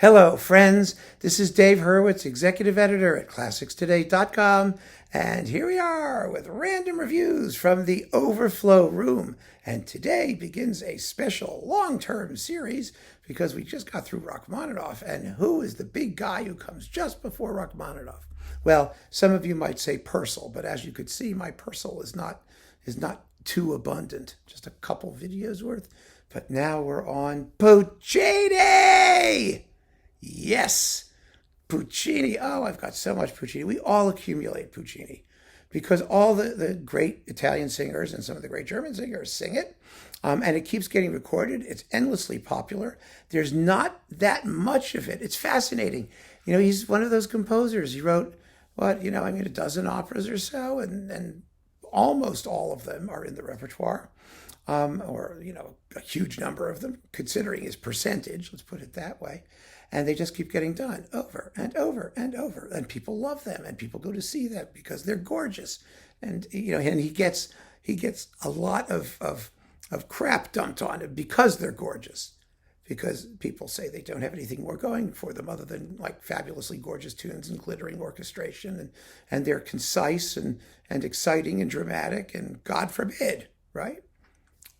Hello, friends. This is Dave Hurwitz, executive editor at ClassicsToday.com, and here we are with random reviews from the Overflow room. And today begins a special long-term series because we just got through Rachmaninoff, and who is the big guy who comes just before Rachmaninoff? Well, some of you might say Purcell, but as you could see, my Purcell is not too abundant, just a couple videos worth. But now we're on Puccini! Yes, Puccini. Oh, I've got so much Puccini. We all accumulate Puccini because all the great Italian singers and some of the great German singers sing it. And it keeps getting recorded. It's endlessly popular. There's not that much of it. It's fascinating. You know, he's one of those composers. He wrote, a dozen operas or so, and almost all of them are in the repertoire. A huge number of them, considering his percentage, let's put it that way. And they just keep getting done over and over and over. And people love them, and people go to see them because they're gorgeous. And, and he gets a lot of crap dumped on him because they're gorgeous. Because people say they don't have anything more going for them other than like fabulously gorgeous tunes and glittering orchestration. And they're concise and exciting and dramatic, and God forbid, right?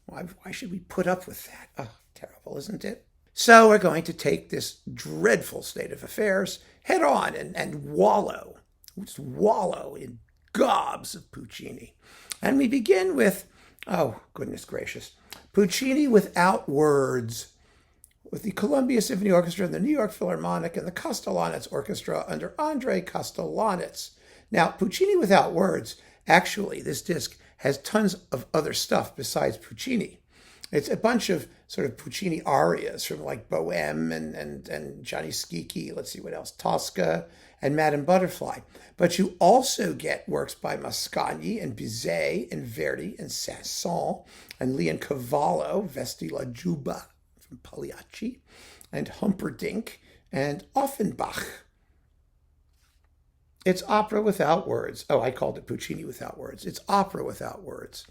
Why should we put up with that? Oh, terrible, isn't it? So we're going to take this dreadful state of affairs head on and wallow in gobs of Puccini. And we begin with, oh, goodness gracious, Puccini without words, with the Columbia Symphony Orchestra and the New York Philharmonic and the Kostelanetz Orchestra under Andrei Kostelanetz. Now, Puccini without words, actually, this disc has tons of other stuff besides Puccini. It's a bunch of sort of Puccini arias from like Bohème and Johnny Schicchi, let's see what else, Tosca and Madame Butterfly. But you also get works by Mascagni and Bizet and Verdi and Saint-Saëns and Leoncavallo, Vesti la Giubba from Pagliacci, and Humperdinck and Offenbach. It's opera without words. Oh, I called it Puccini without words. It's opera without words.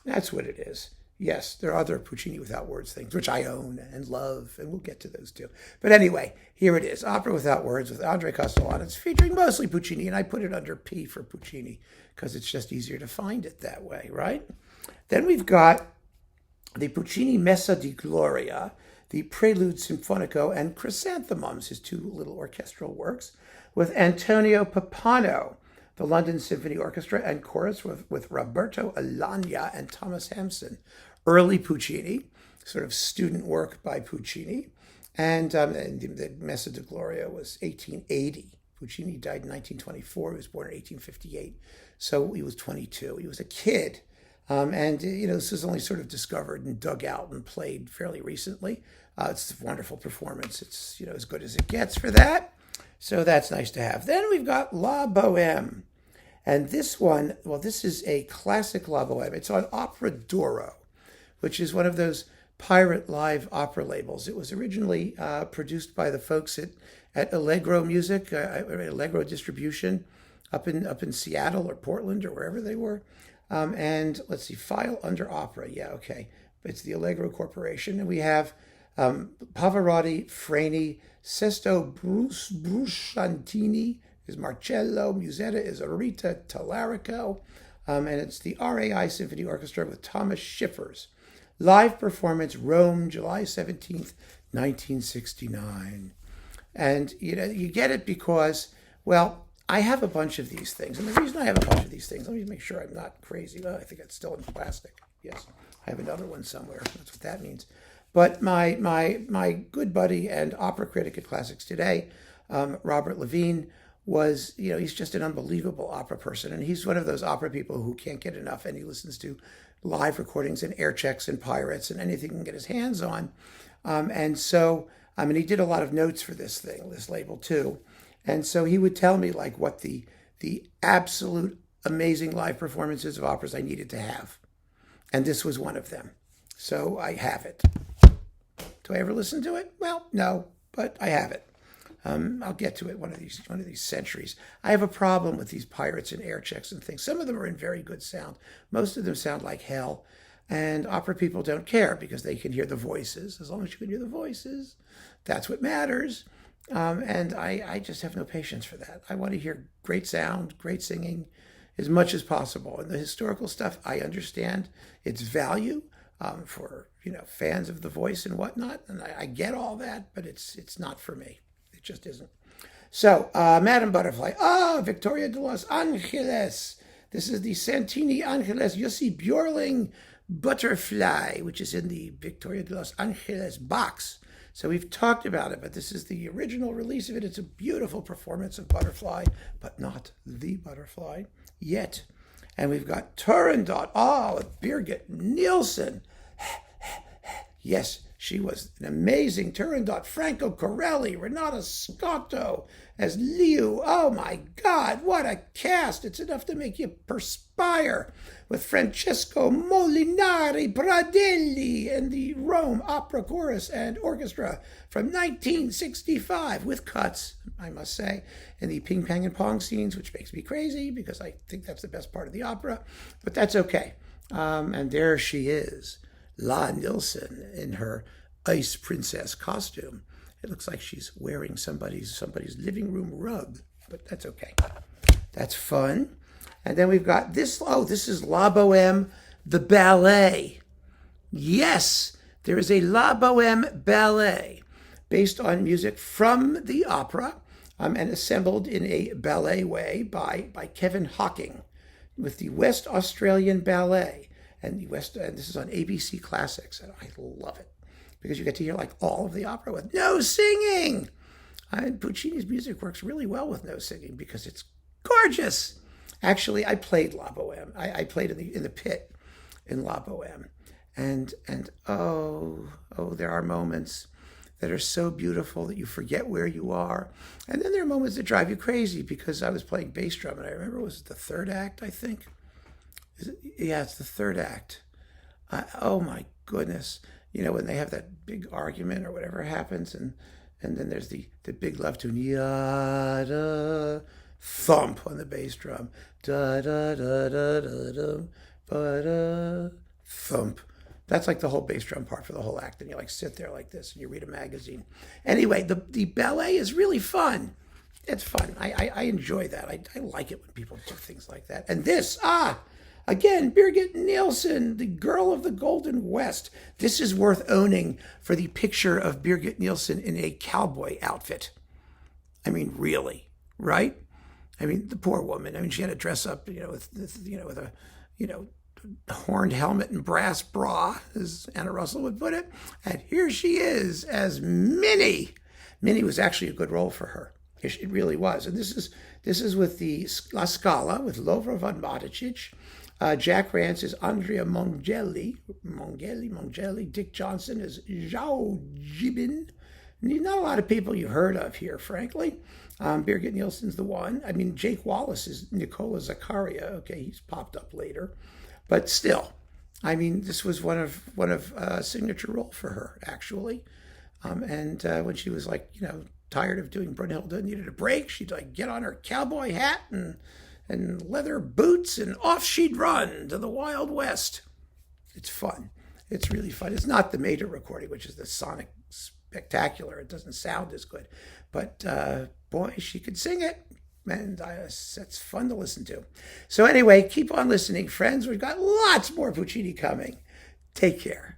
That's what it is. Yes, there are other Puccini without words things, which I own and love, and we'll get to those too. But anyway, here it is, opera without words with Andrei Kostelanetz, featuring mostly Puccini, and I put it under P for Puccini because it's just easier to find it that way, right? Then we've got the Puccini Messa de Gloria, the Prelude Sinfonico, and Chrysanthemums, his two little orchestral works, with Antonio Pappano, the London Symphony Orchestra and Chorus with Roberto Alagna and Thomas Hampson. Early Puccini, sort of student work by Puccini. And the Messa de Gloria was 1880. Puccini died in 1924. He was born in 1858. So he was 22. He was a kid. This was only sort of discovered and dug out and played fairly recently. It's a wonderful performance. It's, as good as it gets for that. So that's nice to have. Then we've got La Bohème. And this one, this is a classic La Bohème. It's on Opera Doro, which is one of those pirate live opera labels. It was originally produced by the folks at Allegro Music, Allegro Distribution, up in Seattle or Portland or wherever they were. And let's see, file under opera. Yeah, okay. It's the Allegro Corporation. And we have Pavarotti, Freni, Sesto Brusciantini is Marcello, Musetta is Rita Tallarico, and it's the RAI Symphony Orchestra with Thomas Schiffers. Live performance, Rome, July 17th, 1969. And, you get it because, I have a bunch of these things. And the reason I have a bunch of these things, let me make sure I'm not crazy. Well, I think it's still in plastic. Yes, I have another one somewhere. That's what that means. But my good buddy and opera critic at Classics Today, Robert LaVine, was, he's just an unbelievable opera person. And he's one of those opera people who can't get enough. And he listens to live recordings and air checks and pirates and anything he can get his hands on. And he did a lot of notes for this label too. And so he would tell me like what the absolute amazing live performances of operas I needed to have. And this was one of them. So I have it. Do I ever listen to it? Well, no, but I have it. I'll get to it one of these centuries. I have a problem with these pirates and air checks and things. Some of them are in very good sound. Most of them sound like hell. And opera people don't care because they can hear the voices. As long as you can hear the voices, that's what matters. And I just have no patience for that. I want to hear great sound, great singing, as much as possible. And the historical stuff, I understand its value for fans of the voice and whatnot, and I get all that, but it's not for me. It just isn't. So, Madame Butterfly. Ah, Victoria de los Angeles. This is the Santini Angeles Jussi Björling Butterfly, which is in the Victoria de los Angeles box. So we've talked about it, but this is the original release of it. It's a beautiful performance of Butterfly, but not the Butterfly yet. And we've got Turandot, with Birgit Nilsson. Yes, she was an amazing Turandot. Franco Corelli, Renata Scotto as Liu. Oh my God, what a cast. It's enough to make you perspire. With Francesco Molinari Pradelli and the Rome Opera Chorus and Orchestra from 1965, with cuts, I must say, in the ping, pang, and pong scenes, which makes me crazy because I think that's the best part of the opera, but that's okay. And there she is, La Nilsson, in her Ice Princess costume. It looks like she's wearing somebody's living room rug, but that's okay. That's fun. And then we've got this. Oh, this is La Boheme, the ballet. Yes, there is a La Boheme ballet based on music from the opera and assembled in a ballet way by Kevin Hocking with the West Australian Ballet. And this is on ABC Classics, and I love it because you get to hear like all of the opera with no singing. And Puccini's music works really well with no singing because it's gorgeous. Actually, I played La Boheme. I played in the pit in La Boheme, and there are moments that are so beautiful that you forget where you are, and then there are moments that drive you crazy because I was playing bass drum, and I remember it was the third act, I think. Yeah, it's the third act. Oh my goodness! When they have that big argument or whatever happens, and then there's the big love tune, yada. Thump on the bass drum, da da da da da da, ba thump. That's like the whole bass drum part for the whole act, and you like sit there like this and you read a magazine. Anyway, the ballet is really fun. It's fun. I enjoy that. I like it when people do things like that. And this, again, Birgit Nilsson, the girl of the Golden West. This is worth owning for the picture of Birgit Nilsson in a cowboy outfit. I mean, really, right? I mean, the poor woman. I mean, she had to dress up, with a horned helmet and brass bra, as Anna Russell would put it. And here she is as Minnie. Minnie was actually a good role for her. It really was. And this is with the La Scala with Lovra von Maticic. Jack Rance is Andrea Mongeli. Dick Johnson is Zhao Jibin. Not a lot of people you heard of here, frankly. Birgit Nilsson's the one. I mean, Jake Wallace is Nicola Zaccaria. Okay, he's popped up later, but still, I mean, this was one of signature role for her actually. And when she was like, tired of doing Brunhilde, needed a break, she'd like get on her cowboy hat and leather boots, and off she'd run to the Wild West. It's fun. It's really fun. It's not the Mater recording, which is the sonic spectacular. It doesn't sound as good, but boy, she could sing it, and it's fun to listen to. So anyway, keep on listening, friends. We've got lots more Puccini coming. Take care.